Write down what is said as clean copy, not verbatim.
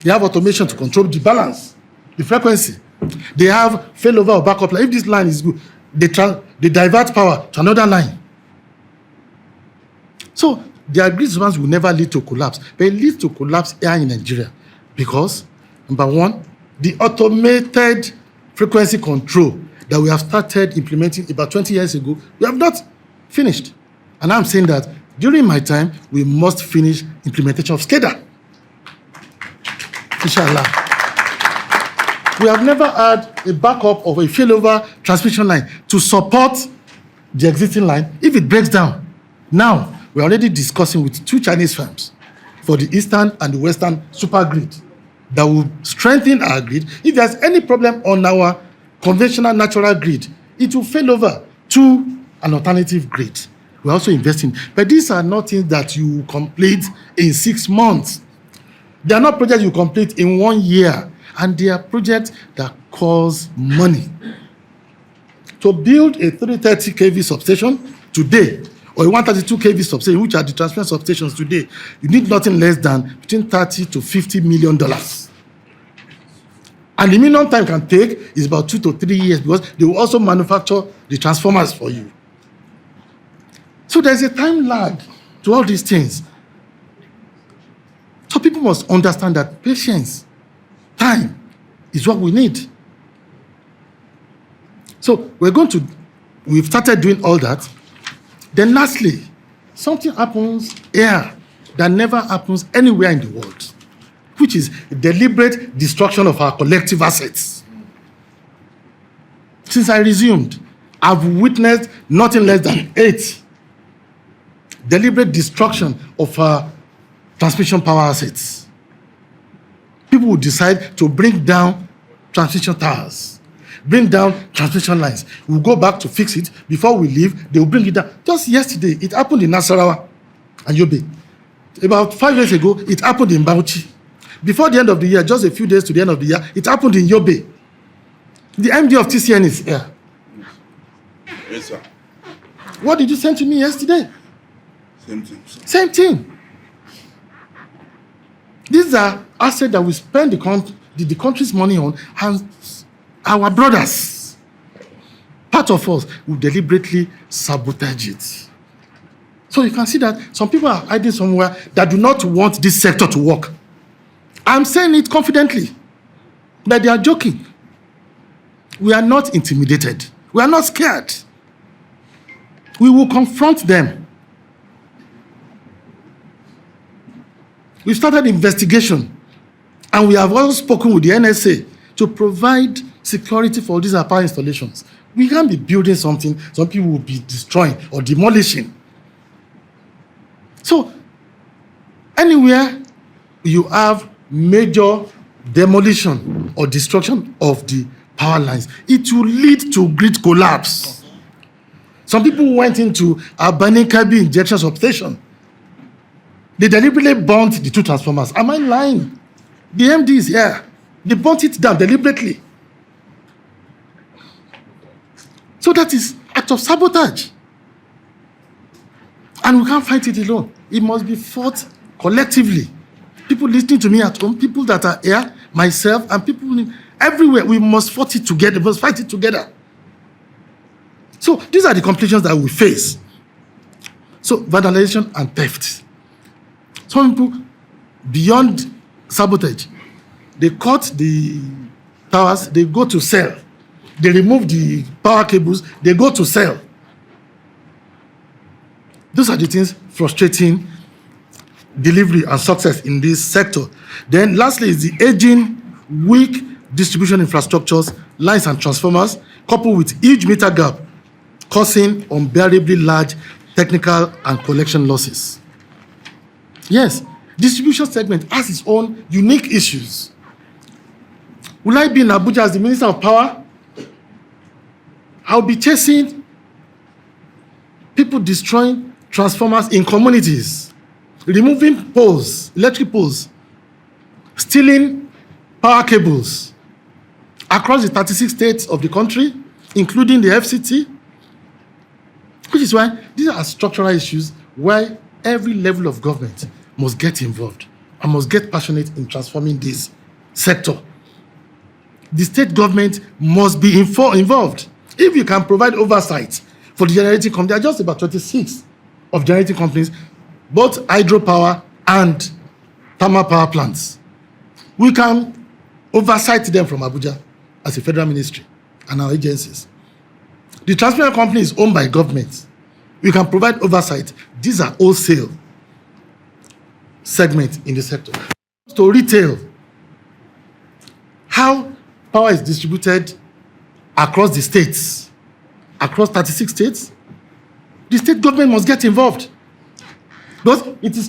They have automation to control the balance, the frequency. They have failover or backup line. If this line is good, they divert power to another line. So the agreed ones will never lead to collapse, but it leads to collapse here in Nigeria because, number one, the automated frequency control that we have started implementing about 20 years ago, we have not finished. And I'm saying that during my time, we must finish implementation of SCADA. Inshallah. We have never had a backup of a failover transmission line to support the existing line if it breaks down. Now, we're already discussing with 2 Chinese firms for the eastern and the western super grid that will strengthen our grid. If there's any problem on our conventional natural grid, it will fail over to an alternative grid. We're also investing. But these are not things that you complete in 6 months. They are not projects you complete in 1 year. And they are projects that cost money. To build a 330 kV substation today, or a 132 kV substation, which are the transmission substations today, you need nothing less than between $30 to $50 million. And the minimum time can take is about 2 to 3 years because they will also manufacture the transformers for you. So there's a time lag to all these things. So people must understand that patience, time, is what we need. So we've started doing all that. Then lastly, something happens here that never happens anywhere in the world, which is deliberate destruction of our collective assets. Since I resumed, I've witnessed nothing less than 8 deliberate destruction of our transmission power assets. People will decide to bring down transmission towers, bring down transmission lines. We'll go back to fix it. Before we leave, they will bring it down. Just yesterday, it happened in Nasarawa and Yobe. About 5 years ago, it happened in Bauchi. Before the end of the year, just a few days to the end of the year, it happened in Yobe. The MD of TCN is here. Yes, sir. What did you send to me yesterday? Same thing, sir. Same thing. These are assets that we spend the country's money on, and our brothers, part of us, will deliberately sabotage it. So you can see that some people are hiding somewhere that do not want this sector to work. I'm saying it confidently, but they are joking. We are not intimidated. We are not scared. We will confront them. We started investigation, and we have also spoken with the NSA to provide security for these power installations. We can't be building something some people will be destroying or demolishing. So, anywhere you have major demolition or destruction of the power lines, it will lead to grid collapse. Some people went into a burning Kabi injection substation. They deliberately burnt the 2 transformers. Am I lying? The MD is here. They burnt it down deliberately. So that is act of sabotage. And we can't fight it alone. It must be fought collectively. People listening to me at home, people that are here, myself, and people everywhere, we must fight it together. We must fight it together. So these are the complications that we face. So vandalization and theft. Some people, beyond sabotage, they cut the towers, they go to sell. They remove the power cables, they go to sell. Those are the things frustrating delivery and success in this sector. Then lastly is the aging, weak distribution infrastructures, lines and transformers, coupled with huge meter gap, causing unbearably large technical and collection losses. Yes, distribution segment has its own unique issues. Will I be in Abuja as the Minister of Power? I'll be chasing people destroying transformers in communities, removing poles, electric poles, stealing power cables across the 36 states of the country, including the FCT, which is why these are structural issues where every level of government must get involved. and must get passionate in transforming this sector. The state government must be involved. If you can provide oversight for the generating company, there are just about 26 of generating companies, both hydropower and thermal power plants. We can oversight them from Abuja as a federal ministry and our agencies. The transmission company is owned by government. We can provide oversight. These are wholesale segments in the sector. To retail, how power is distributed across the states, across 36 states, the state government must get involved. Because it is